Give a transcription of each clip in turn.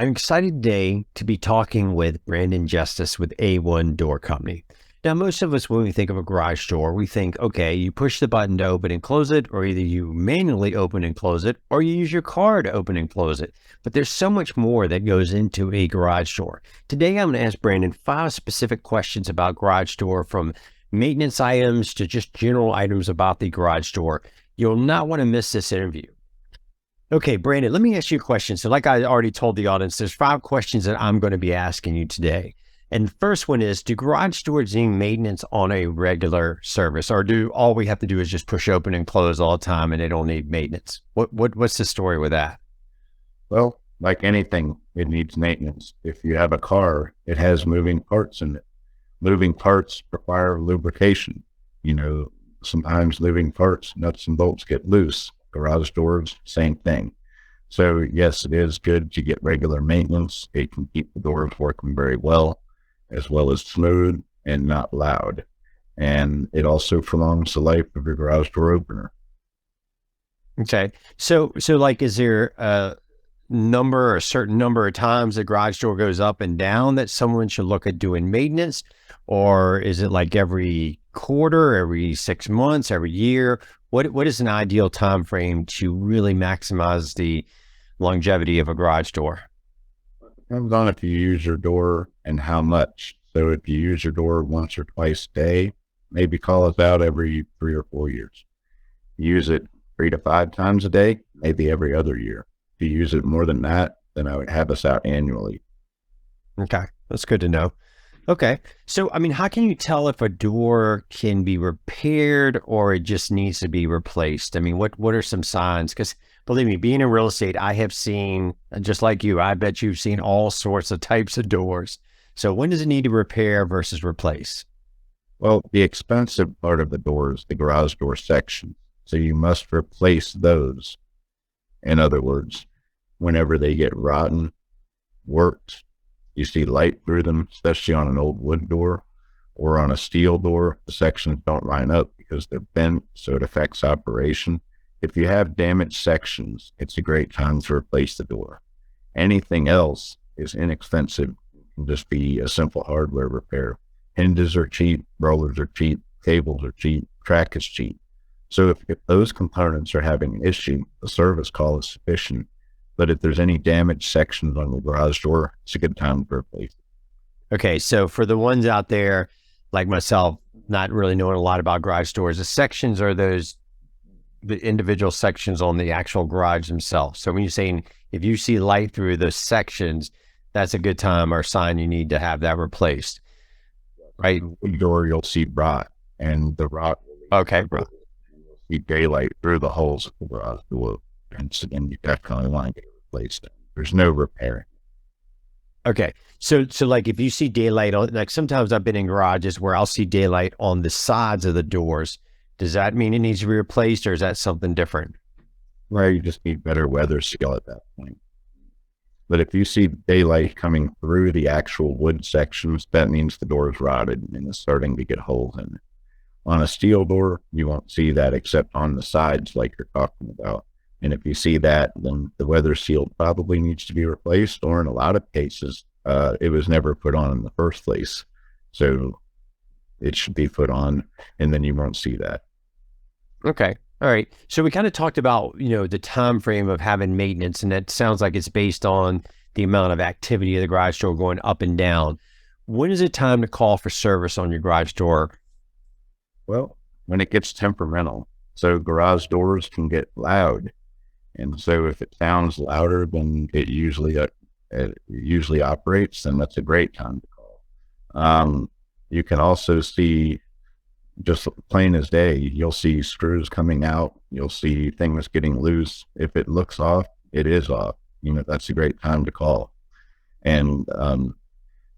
I'm excited today to be talking with Brandon Justice with A1 Door Company. Now, most of us, when we think of a garage door, we think, okay, you push the button to open and close it, or either you manually open and close it, or you use your car to open and close it. But there's so much more that goes into a garage door. Today, I'm going to ask Brandon 5 specific questions about garage door, from maintenance items to just general items about the garage door. You'll not want to miss this interview. Okay, Brandon, let me ask you a question. So like I already told the audience, there's 5 questions that I'm going to be asking you today. And the first one is, do garage doors need maintenance on a regular service, or do all we have to do is just push open and close all the time and they don't need maintenance? What's the story with that? Well, like anything, it needs maintenance. If you have a car, it has moving parts in it. Moving parts require lubrication. Sometimes moving parts, nuts and bolts get loose. Garage doors, same thing. So yes, it is good to get regular maintenance. It can keep the doors working very well as smooth and not loud. And it also prolongs the life of your garage door opener. Okay. So like, is there a certain number of times the garage door goes up and down that someone should look at doing maintenance? Or is it like every quarter, every 6 months, every year? What is an ideal time frame to really maximize the longevity of a garage door? Depends on if you use your door and how much. So if you use your door once or twice a day, maybe call us out every 3 or 4 years. Use it 3 to 5 times a day, maybe every other year. If you use it more than that, then I would have us out annually. Okay, that's good to know. Okay. So, I mean, how can you tell if a door can be repaired or it just needs to be replaced? I mean, what are some signs? Because believe me, being in real estate, I have seen, just like you, I bet you've seen all sorts of types of doors. So when does it need to repair versus replace? Well, the expensive part of the door is the garage door section. So you must replace those. In other words, whenever they get rotten, warped, you see light through them, especially on an old wood door or on a steel door. The sections don't line up because they're bent, so it affects operation. If you have damaged sections, it's a great time to replace the door. Anything else is inexpensive. It can just be a simple hardware repair. Hinges are cheap, rollers are cheap, cables are cheap, track is cheap. So if those components are having an issue, the service call is sufficient. But if there's any damaged sections on the garage door, it's a good time to replace it. Okay. So for the ones out there like myself, not really knowing a lot about garage doors, the sections are the individual sections on the actual garage themselves. So when you're saying, if you see light through those sections, that's a good time or sign you need to have that replaced, right? Wood door, you'll see rot, and the rot will Okay, bro. you'll see daylight through the holes of the garage door. And so then you definitely want to get it replaced. There's no repairing. Okay. So like, if you see daylight on, like, sometimes I've been in garages where I'll see daylight on the sides of the doors. Does that mean it needs to be replaced, or is that something different? Where you just need better weather seal at that point. But if you see daylight coming through the actual wood sections, that means the door is rotted and is starting to get holes in it. On a steel door, you won't see that except on the sides like you're talking about. And if you see that, then the weather seal probably needs to be replaced, or in a lot of cases, it was never put on in the first place. So it should be put on, and then you won't see that. Okay. All right. So we kind of talked about, the time frame of having maintenance, and that sounds like it's based on the amount of activity of the garage door going up and down. When is it time to call for service on your garage door? Well, when it gets temperamental, so garage doors can get loud. And so if it sounds louder than it usually operates, then that's a great time to call. You can also see, just plain as day, you'll see screws coming out. You'll see things getting loose. If it looks off, it is off. That's a great time to call. And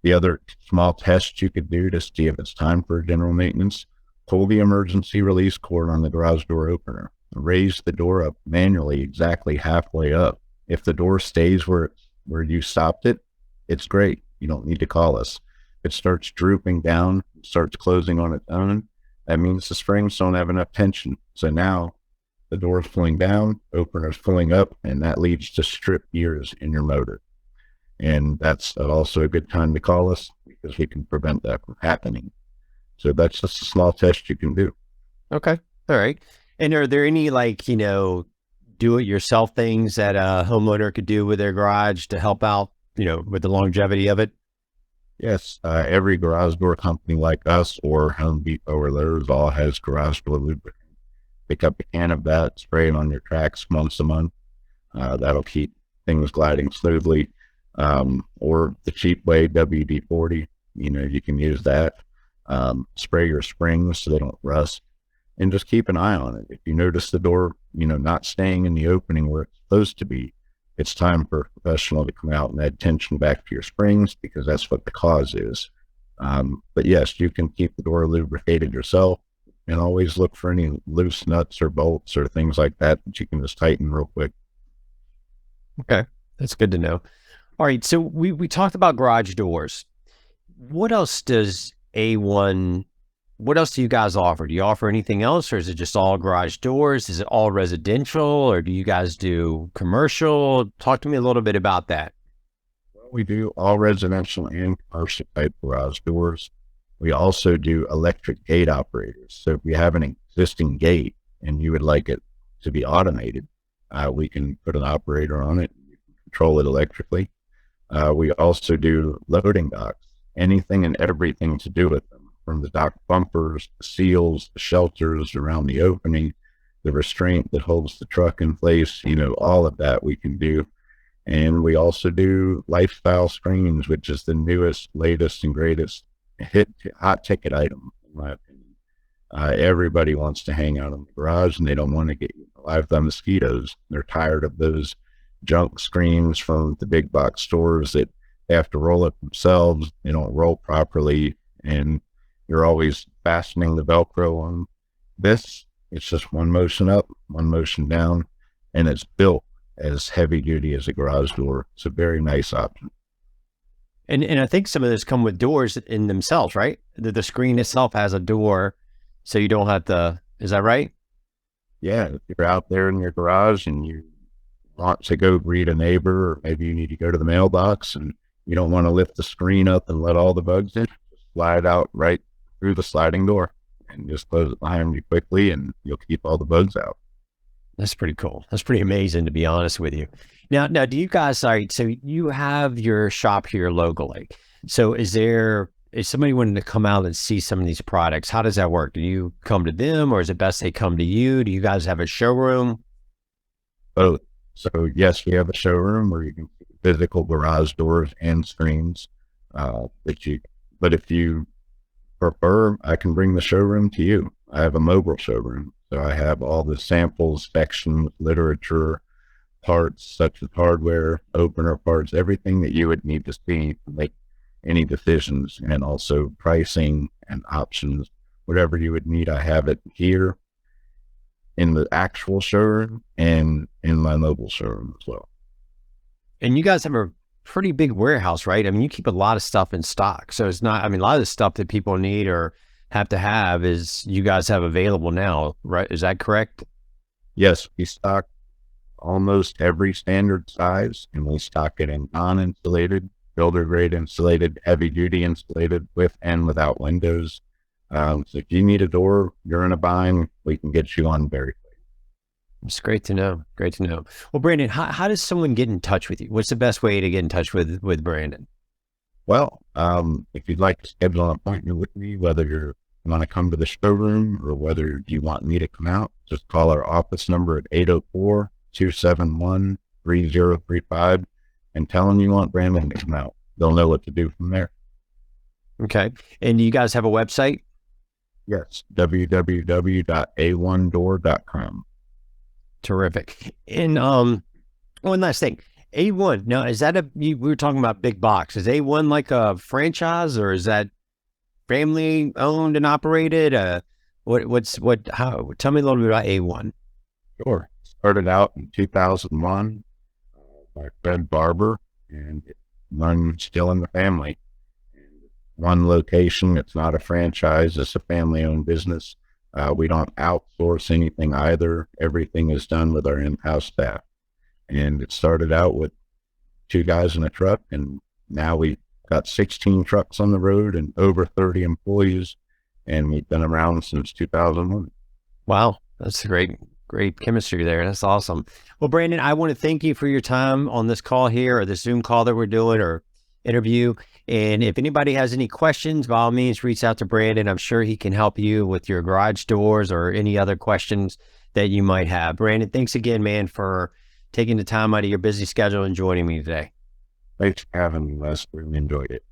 the other small test you could do to see if it's time for general maintenance, pull the emergency release cord on the garage door opener. Raise the door up manually exactly halfway up. If the door stays where you stopped it, it's great. You don't need to call us. If it starts drooping down, starts closing on its own, that means the springs don't have enough tension. So now the door's pulling down, opener's pulling up, and that leads to strip gears in your motor. And that's also a good time to call us because we can prevent that from happening. So that's just a small test you can do. Okay. All right. And are there any like, do it yourself things that a homeowner could do with their garage to help out, with the longevity of it? Yes, every garage door company like us or Home Depot or Lowe's all has garage door lubricant. Pick up a can of that, spray it on your tracks once a month. That'll keep things gliding smoothly. Or the cheap way, WD-40, you can use that. Spray your springs so they don't rust, and just keep an eye on it. If you notice the door, not staying in the opening where it's supposed to be, it's time for a professional to come out and add tension back to your springs because that's what the cause is. But yes, you can keep the door lubricated yourself and always look for any loose nuts or bolts or things like that you can just tighten real quick. Okay. That's good to know. All right. So we talked about garage doors. What else does A1, what else do you guys offer? Do you offer anything else, or is it just all garage doors? Is it all residential, or do you guys do commercial? Talk to me a little bit about that. Well, we do all residential and commercial type garage doors. We also do electric gate operators. So if you have an existing gate and you would like it to be automated, we can put an operator on it. You can control it electrically. We also do loading docks, anything and everything to do with them, from the dock bumpers, the seals, the shelters around the opening, the restraint that holds the truck in place, all of that we can do. And we also do lifestyle screens, which is the newest, latest, and greatest hot ticket item, in my opinion. Everybody wants to hang out in the garage and they don't want to get live by mosquitoes. They're tired of those junk screens from the big box stores that they have to roll it themselves. They don't roll properly, and you're always fastening the Velcro on this. It's just one motion up, one motion down, and it's built as heavy duty as a garage door. It's a very nice option. And I think some of those come with doors in themselves, right? The screen itself has a door, so you don't have to, is that right? Yeah, if you're out there in your garage and you want to go greet a neighbor, or maybe you need to go to the mailbox and you don't want to lift the screen up and let all the bugs in, just slide out right through the sliding door and just close it behind you quickly and you'll keep all the bugs out. That's pretty cool. That's pretty amazing, to be honest with you. Now, do you guys, all right, so you have your shop here locally. So is somebody wanting to come out and see some of these products? How does that work? Do you come to them, or is it best they come to you? Do you guys have a showroom? Both. So yes, we have a showroom where you can see physical garage doors and screens. But if you prefer, I can bring the showroom to you. I have a mobile showroom. So I have all the samples, sections, literature, parts such as hardware, opener parts, everything that you would need to see to make any decisions, and also pricing and options, whatever you would need. I have it here in the actual showroom and in my mobile showroom as well. And you guys have a pretty big warehouse, right? I mean, you keep a lot of stuff in stock. So it's not, I mean, a lot of the stuff that people need or have to have is you guys have available now, right? Is that correct? Yes, we stock almost every standard size, and we stock it in non-insulated, builder grade insulated, heavy duty insulated, with and without windows. So if you need a door, you're in a bind, we can get you on very quick. It's great to know. Great to know. Well, Brandon, how does someone get in touch with you? What's the best way to get in touch with Brandon? Well, if you'd like to schedule an appointment with me, whether you want to come to the showroom or whether you want me to come out, just call our office number at 804-271-3035 and tell them you want Brandon to come out. They'll know what to do from there. Okay. And you guys have a website? Yes, www.a1door.com. Terrific. And one last thing. A1, now is that we were talking about big box. Is A1 like a franchise, or is that family owned and operated? How, tell me a little bit about A1. Sure. Started out in 2001 by Fred Barber, and one still in the family. One location. It's not a franchise. It's a family-owned business. We don't outsource anything either. Everything is done with our in-house staff. And it started out with two guys in a truck, and now we've got 16 trucks on the road and over 30 employees, and we've been around since 2001. Wow. That's great chemistry there. That's awesome. Well, Brandon, I want to thank you for your time on this call here, or the Zoom call that we're doing, or interview. And if anybody has any questions, by all means, reach out to Brandon. I'm sure he can help you with your garage doors or any other questions that you might have. Brandon, thanks again, man, for taking the time out of your busy schedule and joining me today. Thanks for having me, Les. Really enjoyed it.